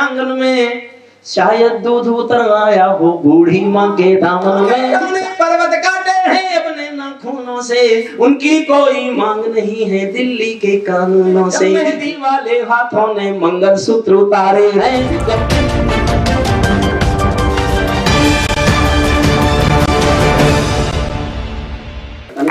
आंगन में, शायद दूध उतर आया हो बूढ़ी माँ के दामन में। पर्वत काटे हैं अपने नाखूनों से, उनकी कोई मांग नहीं है दिल्ली के कानूनों से। मेहंदी वाले हाथों ने मंगलसूत्र उतारे हैं।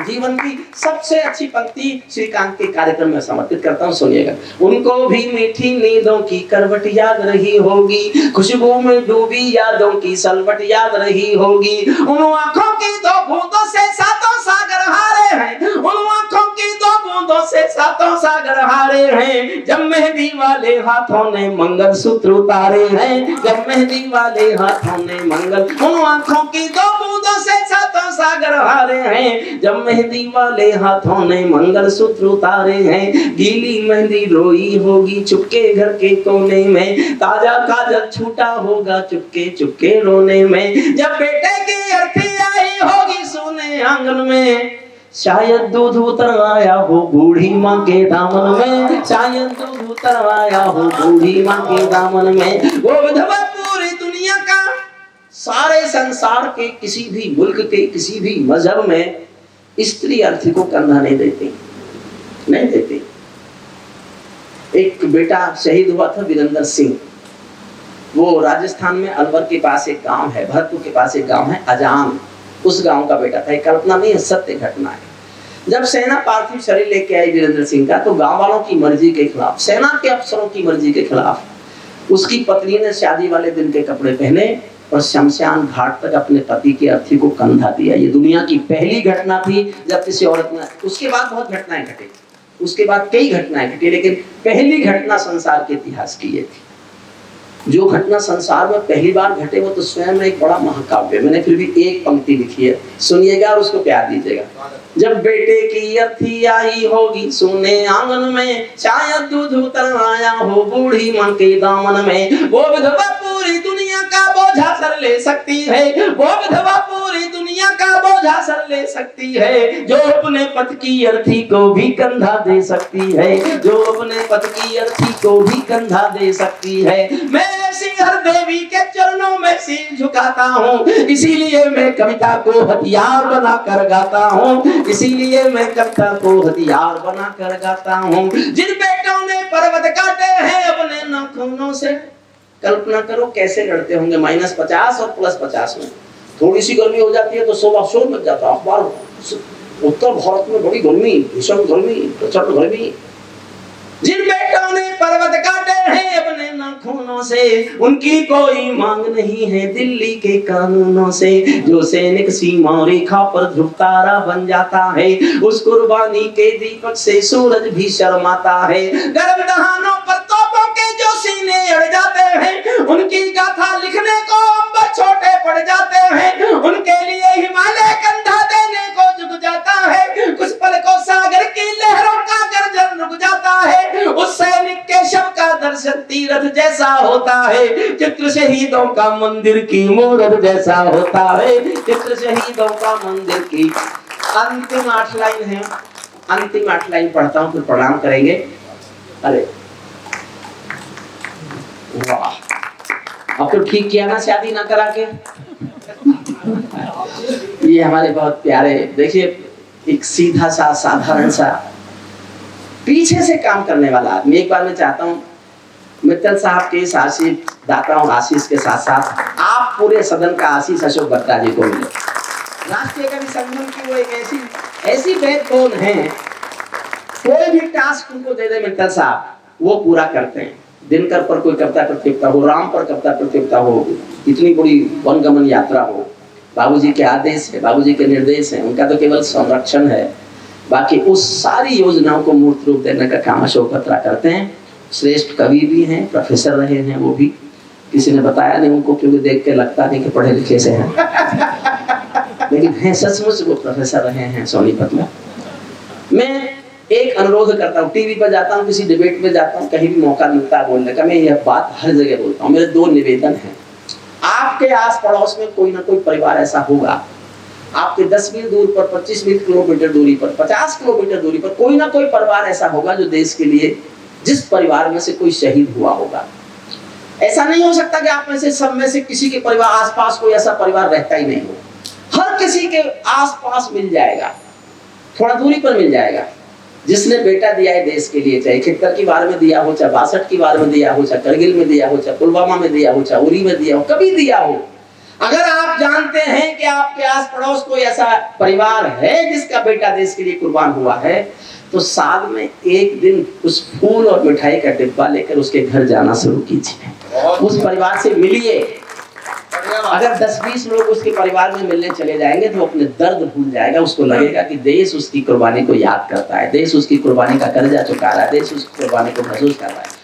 जीवन की सबसे अच्छी पंक्ति श्रीकांत के कार्यक्रम में समर्पित करता हूँ, सुनिएगा। उनको भी मीठी नींदों की करवट याद रही होगी, खुशबू में डूबी यादों की सलवट याद रही होगी। उन आंखों की दो बूंदों से सातों सागर हारे हैं, उन आंखों की दो बूंदों से सातों सागर हारे हैं। जब मेहंदी वाले हाथों ने मंगलसूत्र उतारे हैं, जब मेहंदी वाले हाथों ने उन आंखों की दो बूंदों से सातों सागर हारे हैं। जब मेहंदी वाले हाथों ने मंगलसूत्र उतारे हैं। गीली मेहंदी रोई होगी चुपके घर के कोने में, ताजा काजल छूटा होगा चुपके चुपके रोने में। जब बेटे की अर्थी आई होगी सोने आंगन में, शायद दूध उतर आया हो बूढ़ी माँ के दामन में, शायद दूध उतर आया हो बूढ़ी माँ के दामन में। वो विधवा पूरी दुनिया का, सारे संसार के किसी भी मुल्क के किसी भी मजहब में स्त्री अर्थी को कंधा नहीं देती, नहीं देती। एक बेटा शहीद हुआ था वीरेंद्र सिंह, वो राजस्थान में अलवर के पास एक गांव है, भरतपुर के पास एक गांव है अजान, उस गांव का बेटा था। एक कल्पना नहीं है, सत्य घटना है। जब सेना पार्थिव शरीर लेके आई वीरेंद्र सिंह का, तो गांव वालों की मर्जी के खिलाफ, सेना के अफसरों की मर्जी के खिलाफ उसकी पत्नी ने शादी वाले दिन के कपड़े पहने और शमशान घाट तक अपने पति की अर्थी को कंधा दिया। ये दुनिया की पहली घटना थी जब किसी औरत ने, उसके बाद बहुत घटनाएं घटी, उसके बाद कई घटनाएं घटी, लेकिन पहली घटना संसार के इतिहास की ये थी। जो घटना संसार में पहली बार घटे वो तो स्वयं एक बड़ा महाकाव्य। मैंने फिर भी एक पंक्ति लिखी है, सुनिएगा और उसको प्यार दीजिएगा। जब बेटे की अर्थी आई होगी सोने आंगन में, शायद दूध उतर आया हो बूढ़ी माँ के दामन में। वो विधवा पूरी दुनिया का बोझा सर ले सकती है, वो विधवा पूरी दुनिया का बोझा सर ले सकती है। जो अपने पति की अर्थी को भी कंधा दे सकती है, जो अपने पति की अर्थी को भी कंधा दे सकती है। मैं सिंहर देवी के चरणों में सिर झुकाता हूँ, इसीलिए मैं कविता को हथियार बना कर गाता हूँ, इसीलिए मैं कविता को हथियार बना कर गाता हूँ। जिन बेटों ने पर्वत काटे हैं अपने नाखूनों से, कल्पना करो कैसे लड़ते होंगे -50 और +50 में। थोड़ी सी गर्मी हो जाती है तो शोर मच जाता है अखबार। उत्तर भारत में बड़ी गर्मी, भीषण गर्मी, प्रचंड गर्मी। जिन बेटों ने पर्वत काटे हैं अपने नाखूनों से, उनकी कोई मांग नहीं है दिल्ली के कानूनों से। जो सैनिक सीमा रेखा पर ध्रुव तारा बन जाता है, उस कुर्बानी के दीपक से सूरज भी शर्माता है। गर्म दहानों पर तोपों के जो सीने अड़ जाते हैं, उनकी गाथा लिखने को अंबर छोटे पड़ जाते हैं। उनके लिए हिमालय कंधा देने को झुक जाता है, कुछ पल को सागर की लहरों का गर्जन रुक जाता है। उस सैनिक के शव का दर्शन तीरथ जैसा होता है, चित्र शहीदों का मंदिर की मूरत जैसा होता है, चित्र शहीदों का मंदिर की। अंतिम 8 लाइन है, अंतिम 8 लाइन पढ़ता हूँ फिर प्रणाम करेंगे। अरे वाह, अब तो ठीक किया ना शादी ना करा के। ये हमारे बहुत प्यारे, देखिए एक सीधा सा साधारण सा पीछे से काम करने वाला आदमी। एक बार मैं चाहता हूँ मित्तल साहब के इस आशीष दाता हूँ आशीष के साथ साथ आप पूरे सदन का आशीष अशोक बत्रा जी को मिले। राष्ट्रीय कवि संगम की वो एक ऐसी बैकबोन है, कोई भी टास्क उनको दे दे मित्तल साहब वो पूरा करते हैं। दिनकर पर कोई कविता प्रतियोगिता हो, राम पर कविता प्रतियोगिता हो, इतनी बड़ी वनगमन यात्रा हो, बाबूजी के आदेश है, बाबूजी के निर्देश है, उनका तो केवल संरक्षण है, बाकी उस सारी योजनाओं को मूर्त रूप देने का काम अशोक बत्रा करते हैं। श्रेष्ठ कवि भी हैं, प्रोफेसर रहे हैं वो भी, किसी ने बताया नहीं उनको क्योंकि देख के लगता नहीं कि पढ़े लिखे से हैं, लेकिन हैं सचमुच वो प्रोफेसर रहे हैं सोनीपत में। मैं एक अनुरोध करता हूँ, टीवी पर जाता हूँ, किसी डिबेट में जाता हूँ, कहीं भी मौका मिलता है बोलने का, मैं यह बात हर जगह बोलता हूँ। मेरे 2 निवेदन हैं। आपके आस पड़ोस में कोई ना कोई परिवार ऐसा होगा, आपके 10 मील दूर पर, 25 किलोमीटर दूरी पर, 50 किलोमीटर दूरी पर कोई ना कोई परिवार ऐसा होगा जो देश के लिए, जिस परिवार में से कोई शहीद हुआ होगा। ऐसा नहीं हो सकता कि आप में से सब में से किसी के परिवार आसपास कोई ऐसा परिवार रहता ही नहीं हो। हर किसी के आसपास मिल जाएगा, थोड़ा दूरी पर मिल जाएगा, जिसने बेटा दिया है देश के लिए, चाहे 71 की वार में दिया हो, चाहे 62 की वार में दिया हो, चाहे करगिल में दिया हो, चाहे पुलवामा में दिया हो, चाहे उरी में दिया हो, कभी दिया हो। अगर आप जानते हैं कि आपके आस पड़ोस कोई ऐसा परिवार है जिसका बेटा देश के लिए कुर्बान हुआ है, तो साल में एक दिन उस फूल और मिठाई का डिब्बा लेकर उसके घर जाना शुरू कीजिए, उस परिवार से मिलिए। अगर 10-20 लोग उसके परिवार में मिलने चले जाएंगे तो अपने दर्द भूल जाएगा, उसको लगेगा कि देश उसकी कुर्बानी को याद करता है, देश उसकी कुर्बानी का कर्जा चुका रहा है, देश उसकी कुर्बानी को महसूस कर रहा है।